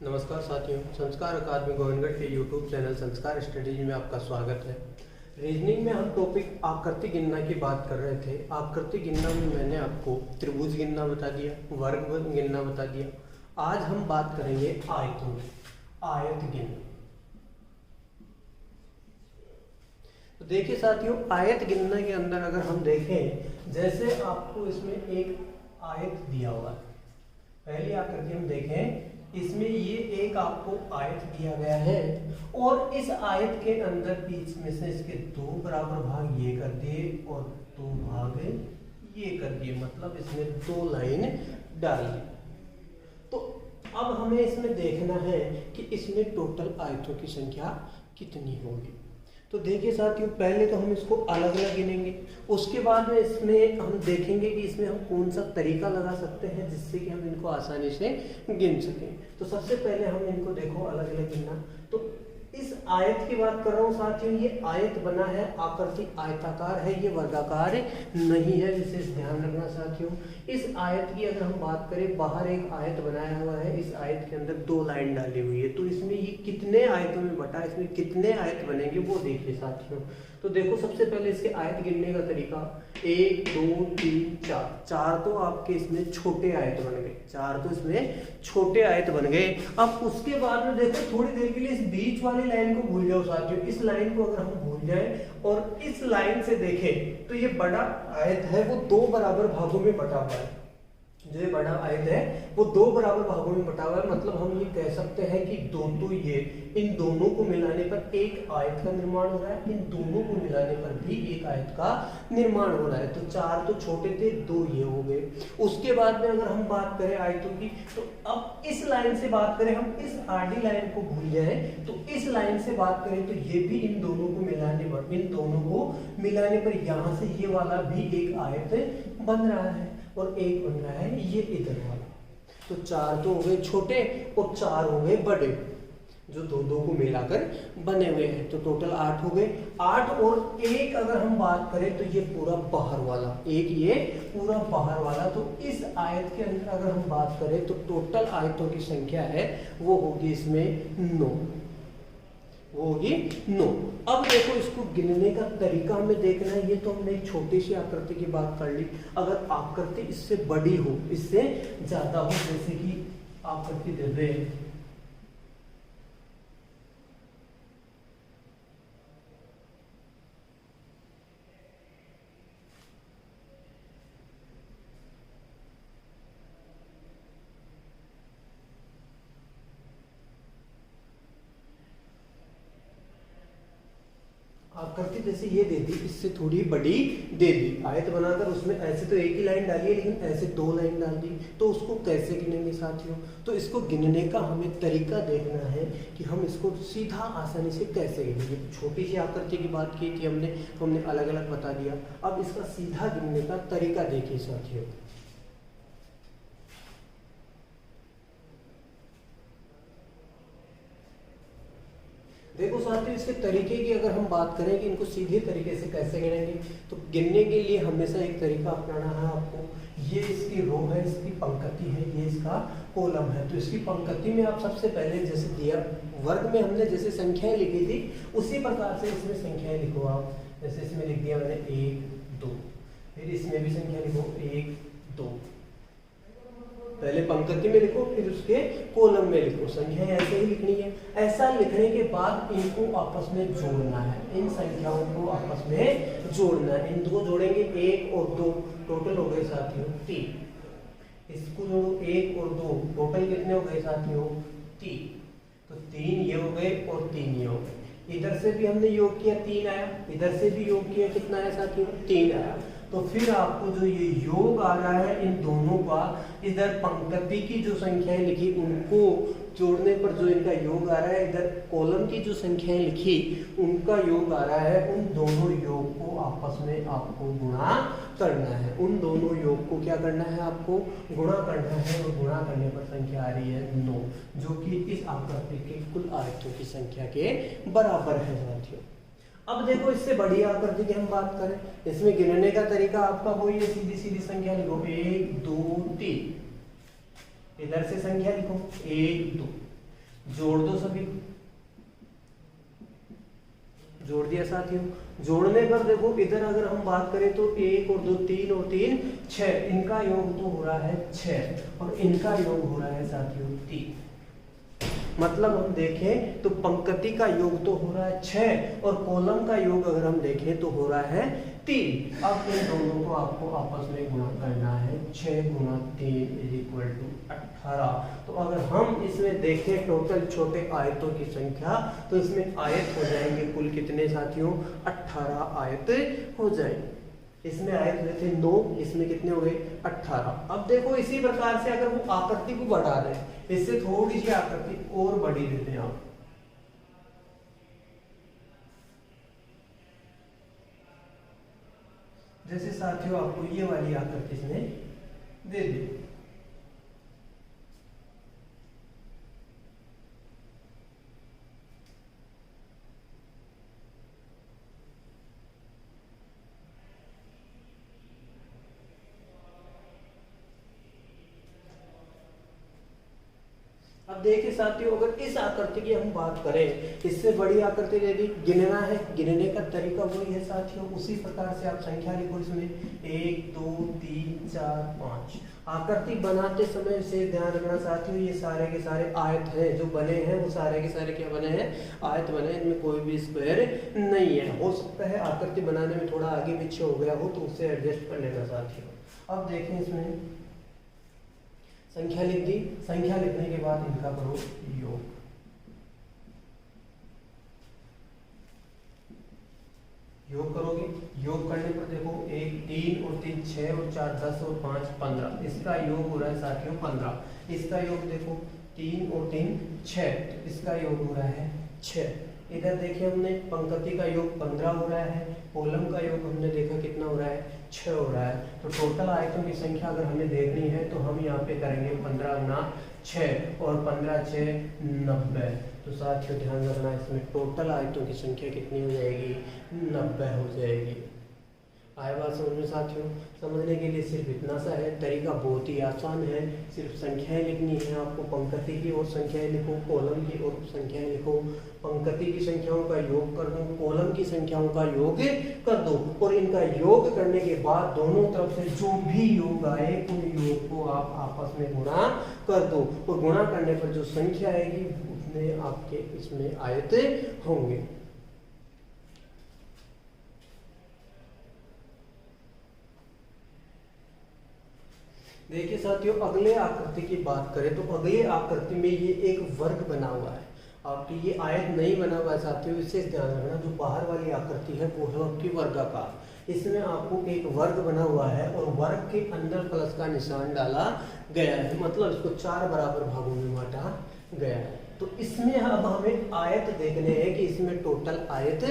नमस्कार साथियों, संस्कार अकादमी गोविंदगढ़ के यूट्यूब चैनल संस्कार स्टडीज में आपका स्वागत है। रीजनिंग में हम टॉपिक आकृति गिनना की बात कर रहे थे। आकृति गिनना में मैंने आपको त्रिभुज गिनना बता दिया, वर्ग गिनना बता दिया। आज हम बात करेंगे आयतों की, आयत गिनना। तो देखिए साथियों, आयत गिनना के अंदर अगर हम देखें, जैसे आपको इसमें एक आयत दिया हुआ है। पहली आकृति हम देखें, इसमें ये एक आपको आयत दिया गया है और इस आयत के अंदर बीच में से इसके दो बराबर भाग ये कर दिए और दो भाग ये कर दिए, मतलब इसमें दो लाइन डाल दी। तो अब हमें इसमें देखना है कि इसमें टोटल आयतों की संख्या कितनी होगी। तो देखिए साथियों, पहले तो हम इसको अलग अलग गिनेंगे, उसके बाद में इसमें हम देखेंगे कि इसमें हम कौन सा तरीका लगा सकते हैं जिससे कि हम इनको आसानी से गिन सकें। तो सबसे पहले हम इनको देखो अलग अलग गिनना। तो इस आयत की बात कर रहा हूँ साथियों, ये आयत बना है, आकृति आयताकार है, ये वर्गाकार नहीं है, विशेष ध्यान रखना साथियों। इस आयत की अगर हम बात करें, बाहर एक आयत बनाया हुआ है, इस आयत के अंदर दो लाइन डाली हुई है। तो इसमें ये कितने आयतों में बटा, इसमें कितने आयत बनेंगे वो देखिए साथियों। तो देखो सबसे पहले इसके आयत गिनने का तरीका, 1 2 3 4, चार तो आपके इसमें छोटे आयत बन गए, चार तो इसमें छोटे आयत बन गए। अब उसके बाद में देखो, थोड़ी देर के लिए इस बीच वाली लाइन को भूल जाओ साथियों। इस लाइन को अगर हम भूल जाए और इस लाइन से देखें तो ये बड़ा आयत है, वो दो बराबर भागों में बटा हुआ है। जो ये बड़ा आयत है वो दो बराबर भागों में बटा हुआ है, मतलब हम ये कह सकते हैं कि दो ये, इन दोनों को मिलाने पर एक आयत का निर्माण हो रहा है, इन दोनों को मिलाने पर भी एक आयत का निर्माण हो रहा है। तो चार तो छोटे थे, दो ये हो गए। उसके बाद में अगर हम बात करें आयतों की, तो अब इस लाइन से बात करें, हम इस आडी लाइन को भूल जाए तो इस लाइन से बात करें तो ये भी इन दोनों को मिलाने पर, इन दोनों को मिलाने पर यहाँ से ये वाला भी एक आयत बन रहा है और एक बन रहा है ये इधर वाला। तो चार तो हो गए छोटे और चार हो गए बड़े, जो दो दो को मिलाकर बने हुए हैं। तो टोटल 8 हो गए। 8 और एक अगर हम बात करें तो ये पूरा बाहर वाला, एक ये पूरा बाहर वाला। तो इस आयत के अंदर अगर हम बात करें तो टोटल आयतों की संख्या है वो होगी इसमें 9, वो होगी 9। अब देखो, इसको गिनने का तरीका हमें देखना है। ये तो हमने एक छोटी सी आकृति की बात कर ली। अगर आकृति इससे बड़ी हो, इससे ज्यादा हो, जैसे कि आकृति दे दे, आकृति जैसे ये दे दी, इससे थोड़ी बड़ी दे दी, आयत बनाकर उसमें ऐसे तो एक ही लाइन डाली है लेकिन ऐसे दो लाइन डाल दी। तो उसको कैसे गिनेंगे साथियों? तो इसको गिनने का हमें तरीका देखना है कि हम इसको सीधा आसानी से कैसे गिनेंगे। छोटी सी आकृति की बात की थी हमने अलग अलग बता दिया। अब इसका सीधा गिनने का तरीका देखिए साथियों। देखो साथियों, इसके तरीके की अगर हम बात करें कि इनको सीधे तरीके से कैसे गिनेंगे, तो गिनने के लिए हमेशा एक तरीका अपनाना है आपको। ये इसकी रो है, इसकी पंक्ति है, ये इसका कॉलम है। तो इसकी पंक्ति में आप सबसे पहले जैसे दिया, वर्ग में हमने जैसे संख्याएं लिखी थी उसी प्रकार से इसमें संख्याएं लिखो आप। जैसे इसमें लिख दिया मैंने 1 2, फिर इसमें भी संख्या लिखो 1 2। पहले पंक्ति में लिखो, फिर उसके कॉलम में लिखो। संख्या ऐसे ही लिखनी है। ऐसा लिखने के बाद इनको आपस में जोड़ना है, इन संख्याओं को आपस में जोड़ना है। इन दो जोड़ेंगे, 1 और 2, टोटल हो गए साथियों 3। इसको जोड़ो, 1 और 2, टोटल कितने हो गए साथियों 3। तो 3 ये हो गए और 3 ये हो गए। इधर से भी हमने योग किया, 3 आया, इधर से भी योग किया, कितना आया साथियों 3 आया। तो फिर आपको जो ये योग आ रहा है इन दोनों का, इधर पंक्ति की जो संख्याएं लिखी उनको जोड़ने पर जो इनका योग आ रहा है, इधर कॉलम की जो संख्याएं लिखी उनका योग आ रहा है। उन दोनों योग को आपस में आपको गुणा करना है। उन दोनों योग को क्या करना है, आपको गुणा करना है। और गुणा करने पर संख्या आ रही है 9, जो कि इस आकृति के कुल आयतों की संख्या के बराबर है साथियों। अब देखो, इससे बड़ी आकृति की हम बात करें, इसमें गिनने का तरीका आपका वही है, सीधी सीधी संख्या लिखो 1 2 3। इधर से संख्या लिखो 1 2, जोड़ दो सभी, जोड़ दिया साथियों। जोड़ने पर देखो इधर अगर हम बात करें तो 1 और 2 3 और 3 6, इनका योग तो हो रहा है 6 और इनका योग हो रहा है साथियों 3। मतलब हम देखें तो पंक्ति का योग तो हो रहा है 6 और कॉलम का योग अगर हम देखें तो हो रहा है 3। अब इन दोनों को आपको आपस में गुणा करना है, 6 गुणा 3 = 18। तो अगर हम इसमें देखें टोटल छोटे आयतों की संख्या, तो इसमें आयत हो जाएंगे कुल कितने साथियों? 18 आयत हो जाएंगे। इसमें आयत हुए थे 9, इसमें कितने हो गए? 18। अब देखो इसी प्रकार से अगर वो आकृति को बढ़ा रहे हैं, इससे थोड़ी सी आकृति और बढ़ी देते हैं आप। जैसे साथियों आपको ये वाली आकृति इसमें दे दी, अब देखिए साथियों अगर इस आकृति की हम बात करें, इससे बड़ी आकृति दे दी, गिनना है, गिनने का तरीका वही है साथियों, उसी प्रकार से आप संख्या लिखो इसमें 1 2 3 4 5। आकृति बनाते समय से ध्यान रखना साथियों, ये सारे के सारे आयत हैं जो बने हैं, वो सारे के सारे क्या बने हैं? आयत बने हैं, इनमें कोई भी स्क्वायर नहीं है। हो सकता है आकृति बनाने में थोड़ा आगे पीछे हो गया हो तो उससे एडजस्ट कर लेना साथियों। अब देखें इसमें संख्या लिख दी, संख्या लिखने के बाद इनका करो योग। योग करोगे, योग करने पर देखो 1 3 और 3 6 और 4 10 और 5 15, इसका योग हो रहा है साथियों 15। इसका योग देखो 3 और 3 6, तो इसका योग हो रहा है 6। इधर देखिए हमने पंक्ति का योग 15 हो रहा है, कॉलम का योग हमने देखा कितना हो रहा है? 6 हो रहा है। तो टोटल आयतों की संख्या अगर हमें देखनी है तो हम यहाँ पे करेंगे 15 गुना 6 और 15 6 90। तो साथियों ध्यान रखना इसमें टोटल आयतों की संख्या कितनी हो जाएगी? 90 हो जाएगी। आए बात समझ में साथियों? समझने के लिए सिर्फ इतना सा है, तरीका बहुत ही आसान है, सिर्फ संख्याएं लिखनी है आपको। पंक्ति की और संख्याएं लिखो, कॉलम की और संख्याएं लिखो। पंक्ति की संख्याओं का योग कर दो, कॉलम की संख्याओं का योग कर दो, और इनका योग करने के बाद दोनों तरफ से जो भी योग आए उन योग को आप आपस में गुणा कर दो, और गुणा करने पर जो संख्या आएगी उतने आपके इसमें आयत होंगे। देखिए साथियों अगले आकृति की बात करें तो अगले आकृति में ये एक वर्ग बना हुआ है, आपकी ये आयत नहीं बना हुआ है साथियों, विशेष ध्यान रखना। जो बाहर वाली आकृति है वो है आपकी वर्गाकार। इसमें आपको एक वर्ग बना हुआ है और वर्ग के अंदर प्लस का निशान डाला गया है, मतलब इसको 4 बराबर भागों में बांटा गया है। तो इसमें अब हमें आयत देखने हैं कि इसमें टोटल आयत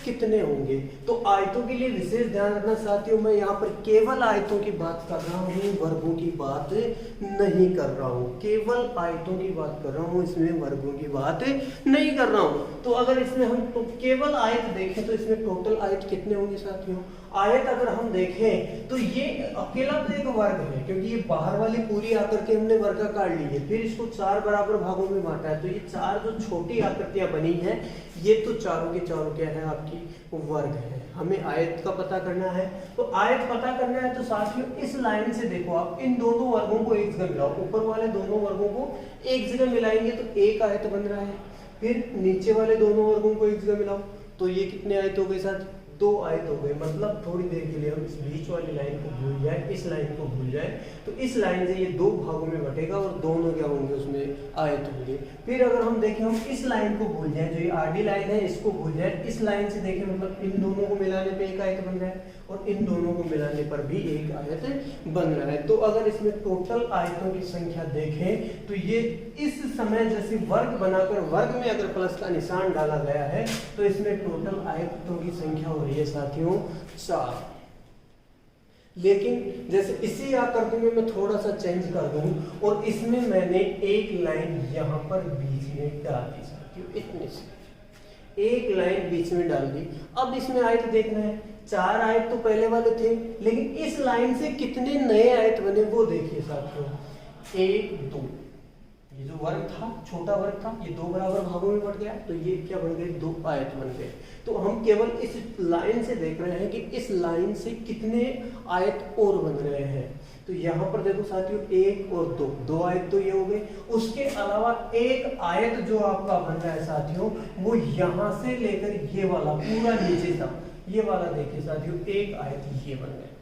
कितने होंगे। तो आयतों के लिए विशेष ध्यान रखना साथियों, मैं यहाँ पर केवल आयतों की बात कर रहा हूँ, वर्गों की बात नहीं कर रहा हूँ। केवल आयतों की बात कर रहा हूँ, इसमें वर्गों की बात नहीं कर रहा हूँ। तो अगर इसमें हम तो केवल आयत देखें तो इसमें टोटल आयत कितने होंगे साथियों? आयत अगर हम देखें तो ये अकेला तो एक वर्ग है, क्योंकि ये बाहर वाली पूरी आकृति हमने वर्गाकार ली है, फिर इसको 4 बराबर भागों में बांटा है। तो ये 4 जो छोटी आकृतियां बनी हैं, ये तो चारों के चारों क्या है? आपकी वर्ग है। हमें आयत का पता करना है, तो आयत पता करना है तो साथियों इस लाइन से देखो आप, इन दोनों वर्गों को एक जगह मिलाओ, ऊपर वाले दोनों वर्गों को एक जगह मिलाएंगे तो एक आयत बन रहा है। फिर नीचे वाले दोनों वर्गों को एक जगह मिलाओ तो ये कितने आयत हो गए साथ? 2 आयत हो गए। मतलब थोड़ी देर के लिए हम इस बीच वाली लाइन को भूल जाए, इस लाइन को भूल जाए, तो इस लाइन से ये 2 भागों में बटेगा और दोनों क्या होंगे? उसमें आयत होंगे। फिर अगर हम देखें, हम इस लाइन को भूल जाए, जो ये आडी लाइन है इसको भूल जाए, इस लाइन से देखें मतलब इन दोनों को मिलाने पे एक आयत बन रहा है और इन दोनों को मिलाने पर भी एक आयत बन रहा है। तो अगर इसमें टोटल आयतों की संख्या देखें तो ये इस समय जैसे वर्ग बनाकर वर्ग में अगर प्लस का निशान डाला गया है तो इसमें टोटल आयतों की संख्या हो रही है साथियों 4। लेकिन जैसे इसी आकृति में मैं थोड़ा सा चेंज कर दूं और इसमें मैंने एक लाइन यहाँ पर बीच में डाल दी साथियों, इतने से एक लाइन बीच में डाल दी। अब इसमें आयत देखना है, 4 आयत तो पहले वाले थे, लेकिन इस लाइन से कितने नए आयत बने वो देखिए साथियों। 1 2 ये जो वर्ग था, छोटा वर्ग था, ये 2 बराबर भागों में बट गया, तो ये क्या बन गए, 2 आयत बन गए। तो हम केवल इस लाइन से देख रहे हैं कि इस लाइन से कितने आयत और बन रहे हैं। तो यहाँ पर देखो साथियों 1 और 2 आयत तो ये हो गए। उसके अलावा एक आयत जो आपका बन रहा है साथियों, वो यहाँ से लेकर ये वाला पूरा नीचे तक, ये वाला देखिए साथियों, एक आयत ये बन गया।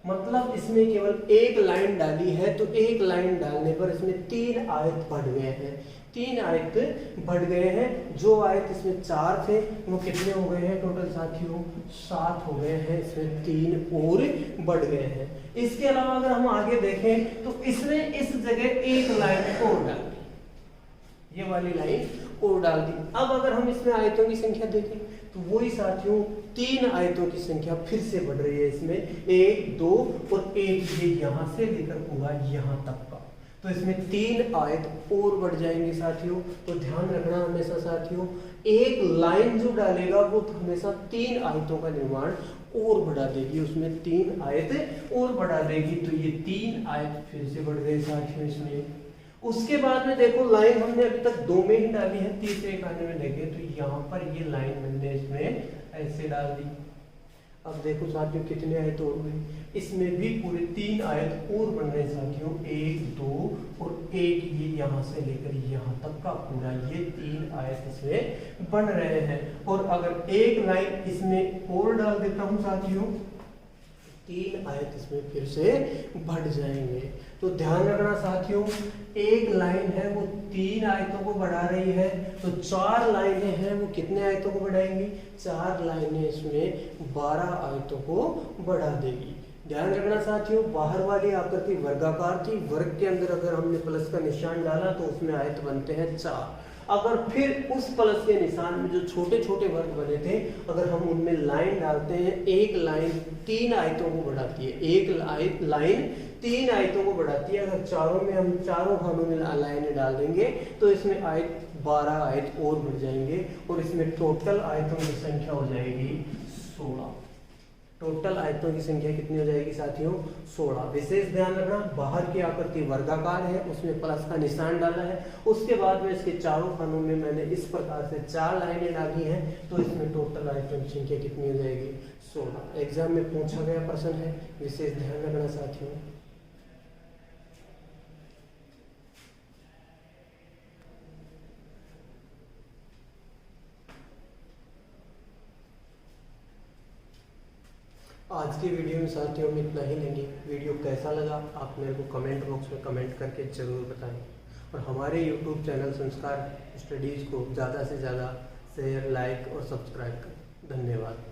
मतलब इसमें केवल एक लाइन डाली है, तो एक लाइन डालने पर इसमें 3 आयत बढ़ गए हैं, 3 आयत बढ़ गए हैं। जो आयत इसमें 4 थे वो कितने हो गए हैं टोटल साथियों, 7 हो गए हैं, इसमें 3 और बढ़ गए हैं। इसके अलावा अगर हम आगे देखें तो इसमें इस जगह एक लाइन और डाल दी, ये वाली लाइन और डाल दी। अब अगर हम इसमें आयतों की संख्या देखें तो वही साथियों 3 आयतों की संख्या फिर से बढ़ रही है इसमें, 1, 2 और 1, ये यहाँ से लेकर पूरा यहाँ तक का। तो इसमें 3 आयत और बढ़ जाएंगे साथियों। तो ध्यान रखना हमेशा साथियों, एक लाइन जो डालेगा वो हमेशा 3 आयतों का निर्माण और बढ़ा देगी, उसमें 3 आयत और बढ़ा देगी। तो ये 3 आयत फिर से बढ़ गए साथियों इसमें। उसके बाद में देखो लाइन हमने अभी तक 2 में ही डाली है, तीसरे खाने में देखें तो यहाँ पर ये लाइन हमने इसमें ऐसे डाल दी। अब देखो साथियों कितने आयत और हुए, इसमें भी पूरे 3 आयत और बन रहे साथियों, 1, 2 और 1, ये यहाँ से लेकर यहाँ तक का पूरा ये 3 आयत इसमें बन रहे हैं। और अगर एक लाइन इसमें और डाल देता हूँ साथियों, 3 आयत इसमें फिर से बढ़ जाएंगे। तो ध्यान रखना साथियों, एक लाइन है वो 3 आयतों को बढ़ा रही है, तो 4 लाइनें हैं वो कितने आयतों को बढ़ाएंगी, 4 लाइनें इसमें 12 आयतों को बढ़ा देगी। ध्यान रखना साथियों, बाहर वाली आकृति वर्गाकार थी, वर्ग के अंदर अगर हमने प्लस का निशान डाला तो उसमें आयत बनते हैं 4। अगर फिर उस प्लस के निशान में जो छोटे छोटे वर्ग बने थे, अगर हम उनमें लाइन डालते हैं, एक लाइन 3 आयतों को बढ़ाती है, एक लाइन 3 आयतों को बढ़ाती है। अगर चारों में हम चारों खानों में लाइनें डाल देंगे तो इसमें आयत 12 आयत और बढ़ जाएंगे और इसमें टोटल आयतों की संख्या हो जाएगी 16। टोटल आयतों की संख्या कितनी हो जाएगी साथियों, 16। विशेष ध्यान रखना, बाहर की आकृति वर्गाकार है, उसमें प्लस का निशान डाला है, उसके बाद में इसके चारों खानों में मैंने इस प्रकार से 4 लाइनें डाली हैं, तो इसमें टोटल आयतों की संख्या कितनी हो जाएगी, 16। एग्जाम में पूछा गया प्रश्न है, विशेष ध्यान रखना साथियों। आज की वीडियो में साथियों हम इतना ही लेंगे। वीडियो कैसा लगा आप मेरे को कमेंट बॉक्स में कमेंट करके ज़रूर बताएं और हमारे YouTube चैनल संस्कार स्टडीज़ को ज़्यादा से ज़्यादा शेयर, लाइक और सब्सक्राइब करें। धन्यवाद।